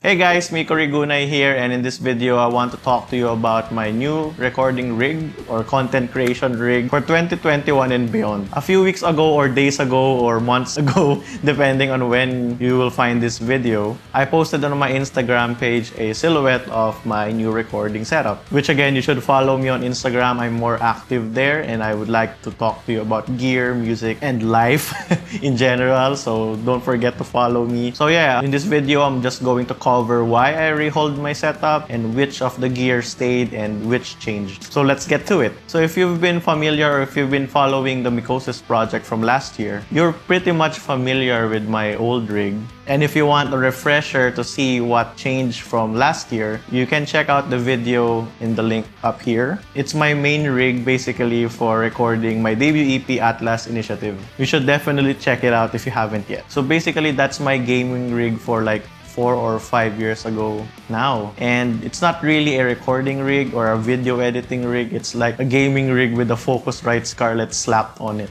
Hey guys, Miko Rigunay here, and in this video I want to talk to you about my new recording rig or content creation rig for 2021 and beyond. A few weeks ago or days ago or months ago, depending on when you will find this video, I posted on my Instagram page a silhouette of my new recording setup, which again, you should follow me on Instagram. I'm more active there and I would like to talk to you about gear, music, and life in general, so don't forget to follow me. So yeah, in this video I'm just going to cover why I rehauled my setup and which of the gear stayed and which changed. So let's get to it. So if you've been familiar or if you've been following the Mickosis project from last year, you're pretty much familiar with my old rig. And if you want a refresher to see what changed from last year, you can check out the video in the link up here. It's my main rig basically for recording my debut EP Atlas Initiative. You should definitely check it out if you haven't yet. So basically that's my gaming rig for like 4 or 5 years ago now. And it's not really a recording rig or a video editing rig. It's like a gaming rig with a Focusrite Scarlett slapped on it.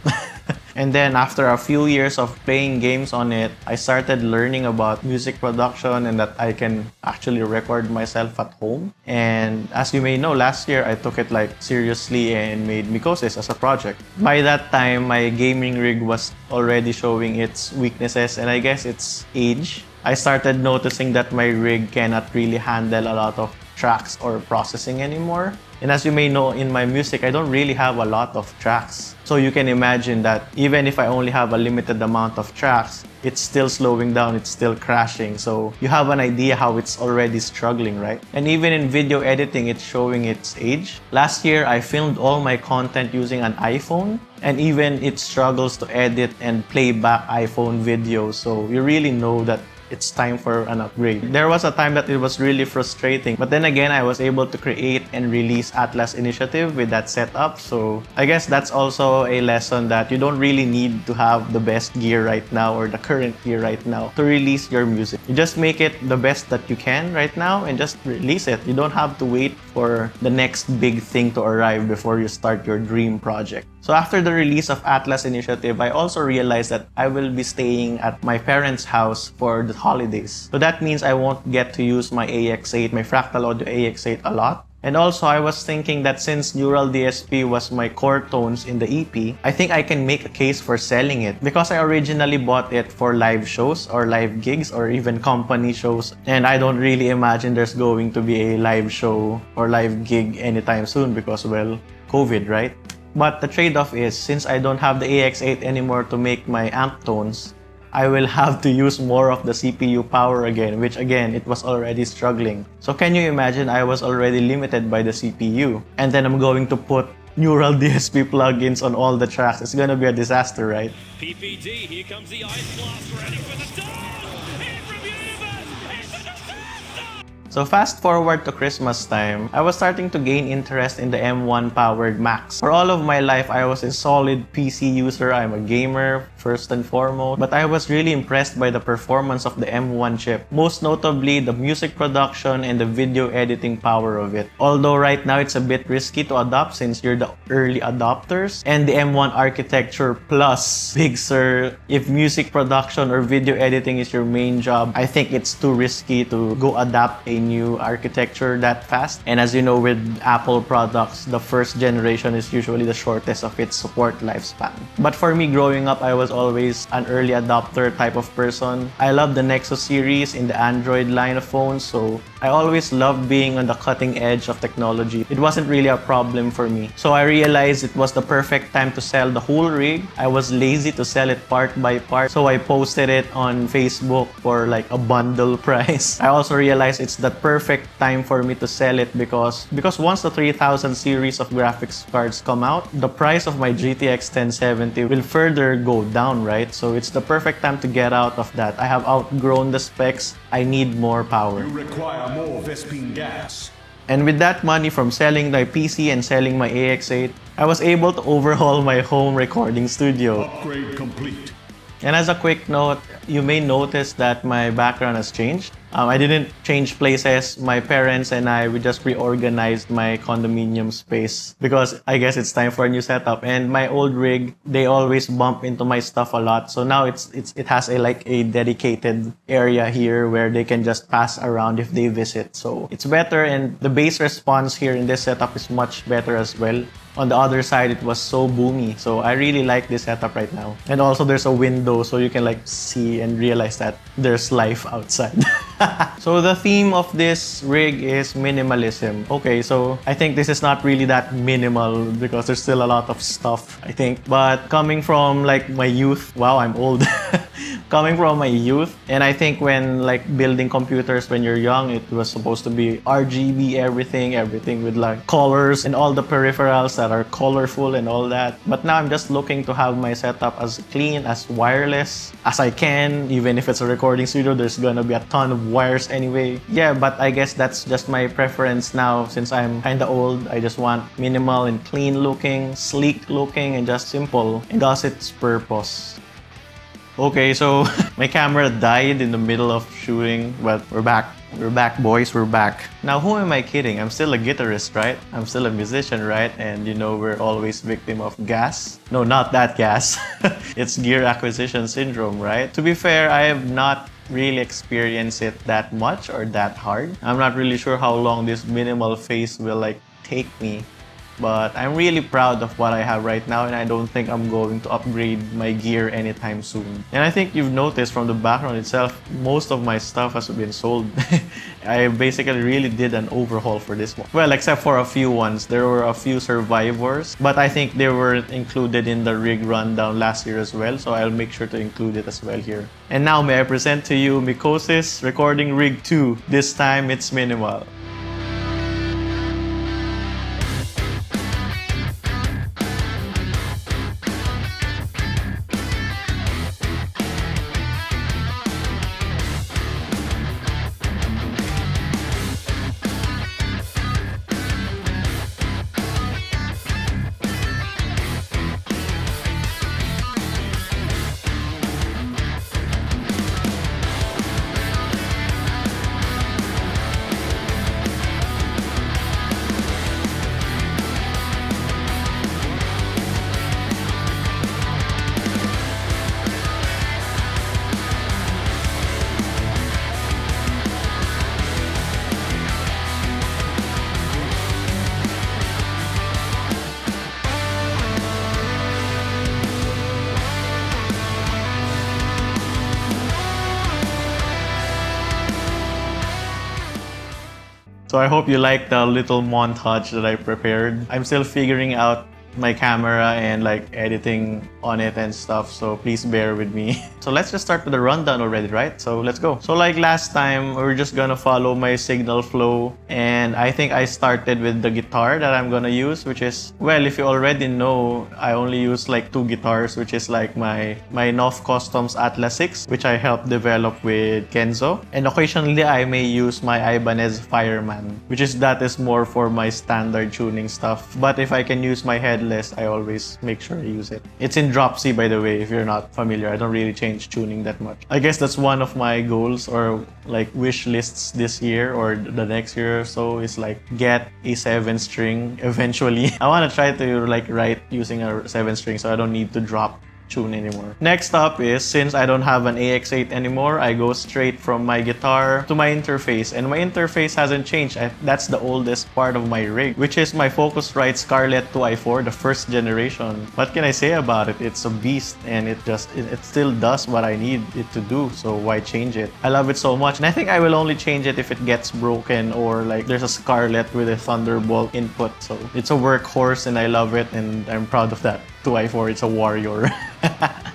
And then after a few years of playing games on it, I started learning about music production and that I can actually record myself at home. And as you may know, last year I took it like seriously and made Mickosis as a project. By that time, my gaming rig was already showing its weaknesses and I guess its age. I started noticing that my rig cannot really handle a lot of tracks or processing anymore. And as you may know, in my music, I don't really have a lot of tracks. So you can imagine that even if I only have a limited amount of tracks, it's still slowing down, it's still crashing. So you have an idea how it's already struggling, right? And even in video editing, it's showing its age. Last year, I filmed all my content using an iPhone, and even it struggles to edit and play back iPhone videos. So you really know that it's time for an upgrade. There was a time that it was really frustrating, but then again, I was able to create and release Atlas Initiative with that setup. So I guess that's also a lesson that you don't really need to have the best gear right now or the current gear right now to release your music. You just make it the best that you can right now and just release it. You don't have to wait for the next big thing to arrive before you start your dream project. So after the release of Atlas Initiative, I also realized that I will be staying at my parents' house for the holidays. So that means I won't get to use my AX8, my Fractal Audio AX8 a lot. And also, I was thinking that since Neural DSP was my core tones in the EP, I think I can make a case for selling it because I originally bought it for live shows or live gigs or even company shows. And I don't really imagine there's going to be a live show or live gig anytime soon because, well, COVID, right? But the trade-off is, since I don't have the AX8 anymore to make my amp tones, I will have to use more of the CPU power again, which again, it was already struggling. So can you imagine I was already limited by the CPU? And then I'm going to put Neural DSP plugins on all the tracks. It's gonna be a disaster, right? PPD, here comes the Ice Blast, ready for the dawn! So fast forward to Christmas time, I was starting to gain interest in the M1 powered Macs. For all of my life, I was a solid PC user. I'm a gamer, first and foremost. But I was really impressed by the performance of the M1 chip. Most notably, the music production and the video editing power of it. Although right now, it's a bit risky to adopt since you're the early adopters. And the M1 architecture plus, big sir, if music production or video editing is your main job, I think it's too risky to go adapt a new architecture that fast. And as you know, with Apple products, the first generation is usually the shortest of its support lifespan. But for me, growing up, I was always an early adopter type of person. I love the Nexus series in the Android line of phones, so I always loved being on the cutting edge of technology. It wasn't really a problem for me. So I realized it was the perfect time to sell the whole rig. I was lazy to sell it part by part, so I posted it on Facebook for like a bundle price. I also realized it's the perfect time for me to sell it because once the 3000 series of graphics cards come out, the price of my GTX 1070 will further go down, right? So it's the perfect time to get out of that. I have outgrown the specs. I need more power. You require more Vespine gas. And with that money from selling my PC and selling my AX8, I was able to overhaul my home recording studio. Upgrade complete. And as a quick note, you may notice that my background has changed. I didn't change places. My parents and I, we just reorganized my condominium space because I guess it's time for a new setup. And my old rig, they always bump into my stuff a lot. So now it has a dedicated area here where they can just pass around if they visit. So it's better, and the bass response here in this setup is much better as well. On the other side, it was so boomy. So I really like this setup right now. And also there's a window so you can like see and realize that there's life outside. So the theme of this rig is minimalism. Okay, so I think this is not really that minimal because there's still a lot of stuff, I think. But coming from like my youth, wow, I'm old. Coming from my youth, and I think when like building computers when you're young, it was supposed to be RGB everything with like colors and all the peripherals that are colorful and all that. But now I'm just looking to have my setup as clean, as wireless as I can. Even if it's a recording studio, there's gonna be a ton of wires anyway. Yeah, but I guess that's just my preference now since I'm kinda old. I just want minimal and clean looking, sleek looking, and just simple. It does its purpose. Okay, so my camera died in the middle of shooting, but we're back. We're back, boys, we're back. Now, who am I kidding? I'm still a guitarist, right? I'm still a musician, right? And you know, we're always victim of gas. No, not that gas. It's gear acquisition syndrome, right? To be fair, I have not really experienced it that much or that hard. I'm not really sure how long this minimal phase will like take me. But I'm really proud of what I have right now, and I don't think I'm going to upgrade my gear anytime soon. And I think you've noticed from the background itself, most of my stuff has been sold. I basically really did an overhaul for this one. Well, except for a few ones. There were a few survivors, but I think they were included in the rig rundown last year as well, so I'll make sure to include it as well here. And now may I present to you Mickosis Recording Rig 2. This time it's minimal. So I hope you like the little montage that I prepared. I'm still figuring out my camera and like editing on it and stuff, so please bear with me. So let's just start with the rundown already, right? So let's go. So like last time, we're just gonna follow my signal flow, and I think I started with the guitar that I'm gonna use, which is, well, if you already know, I only use like two guitars, which is like my Nof Customs Atlas 6, which I helped develop with Kenzo, and occasionally I may use my Ibanez Fireman, which is more for my standard tuning stuff. But if I can use my headless, I always make sure I use it. It's in drop C, by the way, if you're not familiar. I don't really change tuning that much. I guess that's one of my goals or like wish lists this year or the next year or so, is like get a 7-string eventually. I want to try to like write using a 7-string so I don't need to drop tune anymore. Next up is, since I don't have an AX8 anymore, I go straight from my guitar to my interface, and my interface hasn't changed. That's the oldest part of my rig, which is my Focusrite Scarlett 2i4, the first generation. What can I say about it? It's a beast, and it still does what I need it to do, so why change it? I love it so much, and I think I will only change it if it gets broken or like there's a Scarlett with a Thunderbolt input. So it's a workhorse and I love it, and I'm proud of that. 2i4, it's a warrior.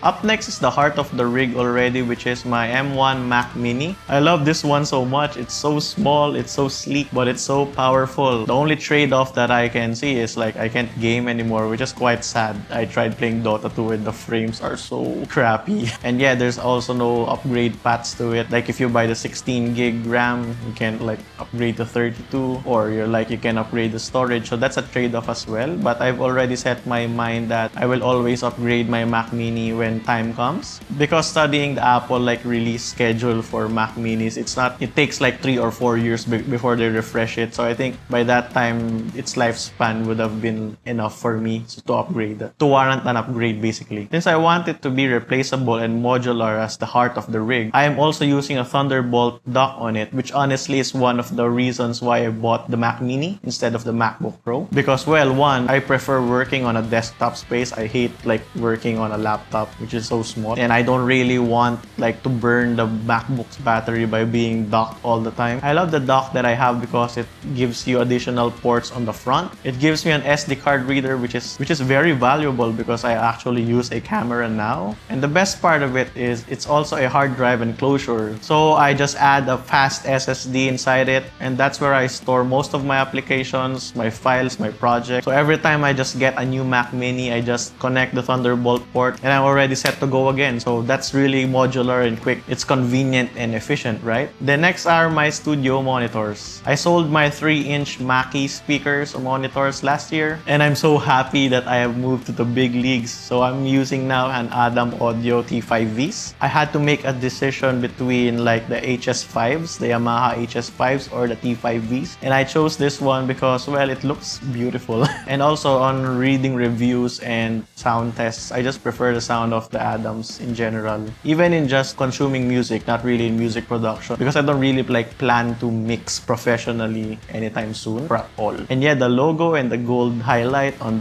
Up next is the heart of the rig already, which is my M1 Mac Mini. I love this one so much. It's so small, it's so sleek, but it's so powerful. The only trade-off that I can see is like I can't game anymore, which is quite sad. I tried playing Dota 2 and the frames are so crappy. And yeah, there's also no upgrade paths to it. Like if you buy the 16 gig RAM, you can like upgrade to 32, or you can upgrade the storage. So that's a trade-off as well. But I've already set my mind that I will always upgrade my Mac Mini Mini when time comes. Because studying the Apple like release schedule for Mac Minis, it takes like 3 or 4 years before they refresh it. So I think by that time, its lifespan would have been enough for me to upgrade, to warrant an upgrade basically. Since I want it to be replaceable and modular as the heart of the rig, I am also using a Thunderbolt dock on it, which honestly is one of the reasons why I bought the Mac Mini instead of the MacBook Pro. Because, well, one, I prefer working on a desktop space. I hate like working on a laptop, which is so small, and I don't really want like to burn the MacBook's battery by being docked all the time. I love the dock that I have because it gives you additional ports on the front. It gives me an SD card reader, which is very valuable because I actually use a camera now. And the best part of it is it's also a hard drive enclosure. So I just add a fast SSD inside it, and that's where I store most of my applications, my files, my projects. So every time I just get a new Mac Mini, I just connect the Thunderbolt port and I'm already set to go again. So that's really modular and quick. It's convenient and efficient, right? The next are my studio monitors. I sold my 3-inch Mackie speakers monitors last year, and I'm so happy that I have moved to the big leagues. So I'm using now an Adam Audio T5Vs. I had to make a decision between like the HS5s, the Yamaha HS5s, or the T5Vs, and I chose this one because, well, it looks beautiful. And also on reading reviews and sound tests, I just prefer the sound of the Adams in general, even in just consuming music, not really in music production, because I don't really like plan to mix professionally anytime soon or at all. And yeah, the logo and the gold highlight on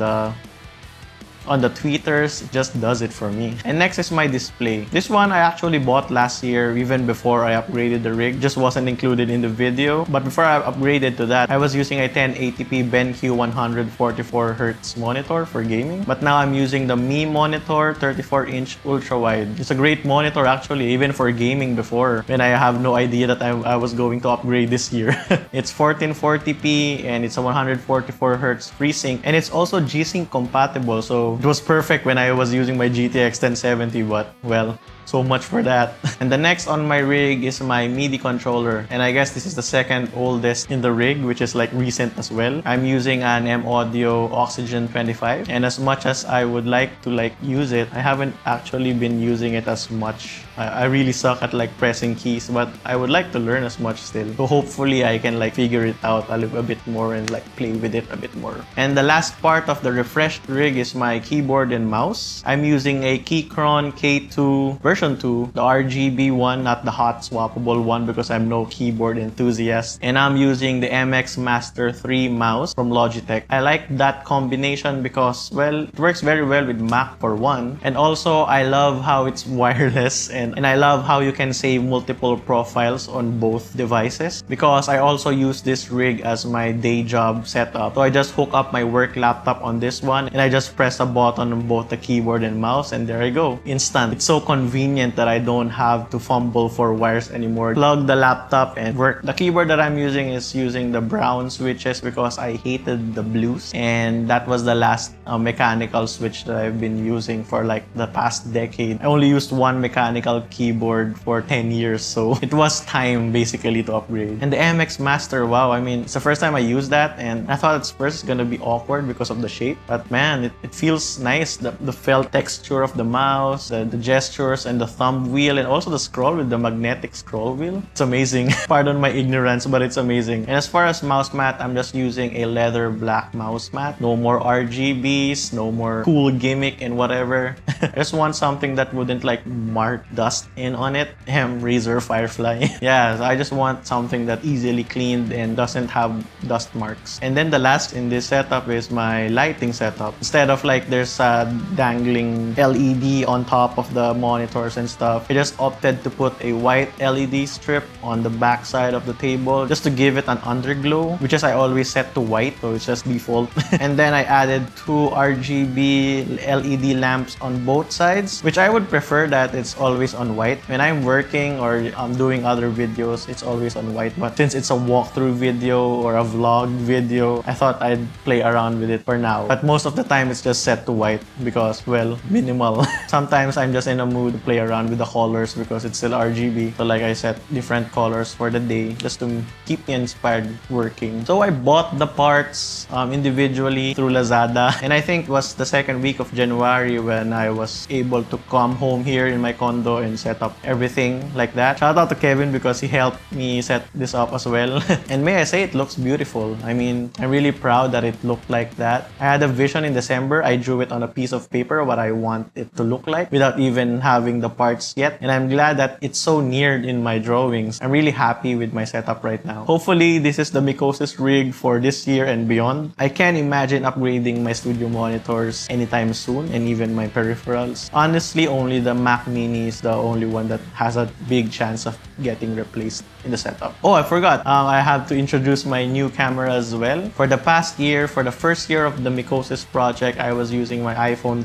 the tweeters just does it for me. And next is my display. This one I actually bought last year, even before I upgraded the rig. Just wasn't included in the video. But before I upgraded to that, I was using a 1080p BenQ 144Hz monitor for gaming. But now I'm using the Mi Monitor 34-inch ultra-wide. It's a great monitor actually, even for gaming before, when I have no idea that I was going to upgrade this year. It's 1440p and it's a 144Hz FreeSync, and it's also G-Sync compatible. So it was perfect when I was using my GTX 1070, but well, so much for that. And the next on my rig is my MIDI controller. And I guess this is the second oldest in the rig, which is like recent as well. I'm using an M Audio Oxygen 25. And as much as I would like to like use it, I haven't actually been using it as much. I really suck at like pressing keys, but I would like to learn as much still. So hopefully I can like figure it out a bit more and like play with it a bit more. And the last part of the refreshed rig is my keyboard and mouse. I'm using a Keychron K2 version 2, the RGB one, not the hot swappable one because I'm no keyboard enthusiast. And I'm using the MX Master 3 mouse from Logitech. I like that combination because, well, it works very well with Mac for one. And also I love how it's wireless, and I love how you can save multiple profiles on both devices, because I also use this rig as my day job setup. So I just hook up my work laptop on this one and I just press a button on both the keyboard and mouse, and there I go. Instant. It's so convenient that I don't have to fumble for wires anymore. Plug the laptop and work. The keyboard that I'm using is using the brown switches because I hated the blues, and that was the last mechanical switch that I've been using for like the past decade. I only used one mechanical keyboard for 10 years, so it was time basically to upgrade. And the MX Master, wow, I mean, it's the first time I used that, and I thought at first it's gonna be awkward because of the shape, but man, it feels nice. The felt texture of the mouse, the gestures, and the thumb wheel, and also the scroll with the magnetic scroll wheel. It's amazing. Pardon my ignorance, but it's amazing. And as far as mouse mat, I'm just using a leather black mouse mat. No more RGBs, no more cool gimmick and whatever. I just want something that wouldn't like mark dust in on it. Razer Firefly. Yeah, so I just want something that easily cleaned and doesn't have dust marks. And then the last in this setup is my lighting setup. Instead of like there's a dangling LED on top of the monitors and stuff, I just opted to put a white LED strip on the back side of the table just to give it an underglow, which is I always set to white, so it's just default. And then I added 2 RGB LED lamps on both sides, which I would prefer that it's always on white. When I'm working or I'm doing other videos, it's always on white. But since it's a walkthrough video or a vlog video, I thought I'd play around with it for now. But most of the time, it's just set to white because, well, minimal. Sometimes I'm just in a mood to play play around with the colors because it's still RGB. So like I set different colors for the day just to keep me inspired working. So I bought the parts individually through Lazada, and I think it was the second week of January when I was able to come home here in my condo and set up everything like that. Shout out to Kevin because he helped me set this up as well. And may I say, it looks beautiful. I mean, I'm really proud that it looked like that. I had a vision in December. I drew it on a piece of paper what I want it to look like without even having the parts yet. And I'm glad that it's so near in my drawings. I'm really happy with my setup right now. Hopefully, this is the Mickosis rig for this year and beyond. I can't imagine upgrading my studio monitors anytime soon, and even my peripherals. Honestly, only the Mac Mini is the only one that has a big chance of getting replaced in the setup. Oh, I forgot. I have to introduce my new camera as well. For the past year, for the first year of the Mickosis project, I was using my iPhone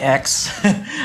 X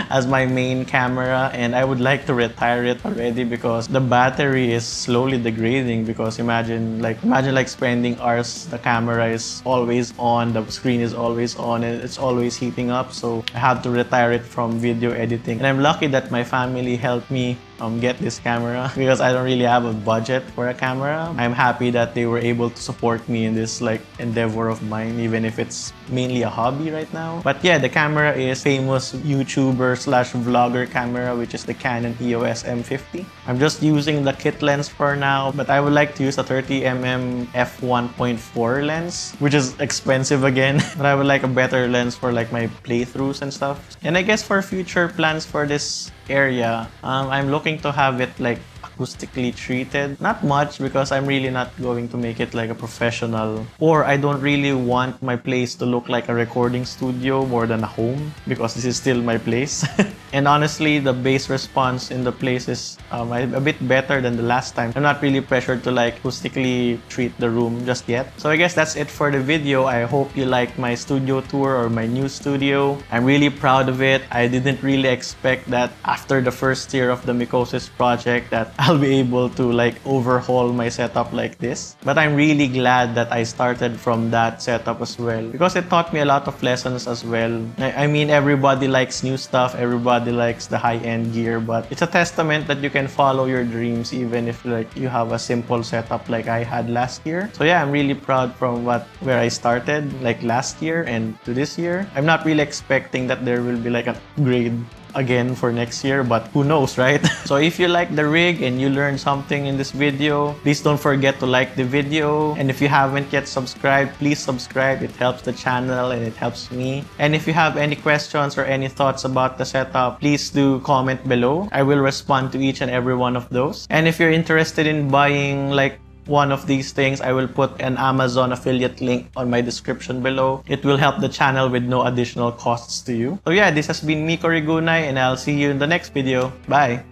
as my main camera, and I would like to retire it already because the battery is slowly degrading. Because imagine like spending hours, the camera is always on, the screen is always on, and it's always heating up. So I have to retire it from video editing. And I'm lucky that my family helped me get this camera because I don't really have a budget for a camera. I'm happy that they were able to support me in this like endeavor of mine, even if it's mainly a hobby right now. But yeah, the camera is famous YouTuber slash vlogger camera, which is the Canon EOS M50. I'm just using the kit lens for now, but I would like to use a 30mm f1.4 lens, which is expensive again. But I would like a better lens for like my playthroughs and stuff. And I guess for future plans for this area, I'm looking to have it like acoustically treated. Not much because I'm really not going to make it like a professional, or I don't really want my place to look like a recording studio more than a home because this is still my place. And honestly, the bass response in the place is a bit better than the last time. I'm not really pressured to like acoustically treat the room just yet. So I guess that's it for the video. I hope you liked my studio tour or my new studio. I'm really proud of it. I didn't really expect that after the first year of the Mickosis project that I'll be able to like overhaul my setup like this. But I'm really glad that I started from that setup as well because it taught me a lot of lessons as well. I mean, everybody likes new stuff, everybody likes the high-end gear, but it's a testament that you can follow your dreams even if like you have a simple setup like I had last year. So yeah, I'm really proud from where I started like last year and to this year. I'm not really expecting that there will be like an upgrade again for next year, but who knows, right? So if you like the rig and you learned something in this video, please don't forget to like the video. And if you haven't yet subscribed, please subscribe. It helps the channel and it helps me. And if you have any questions or any thoughts about the setup, please do comment below. I will respond to each and every one of those. And if you're interested in buying like one of these things, I will put an Amazon affiliate link on my description below. It will help the channel with no additional costs to you. So yeah, this has been Miko Rigunay, and I'll see you in the next video. Bye!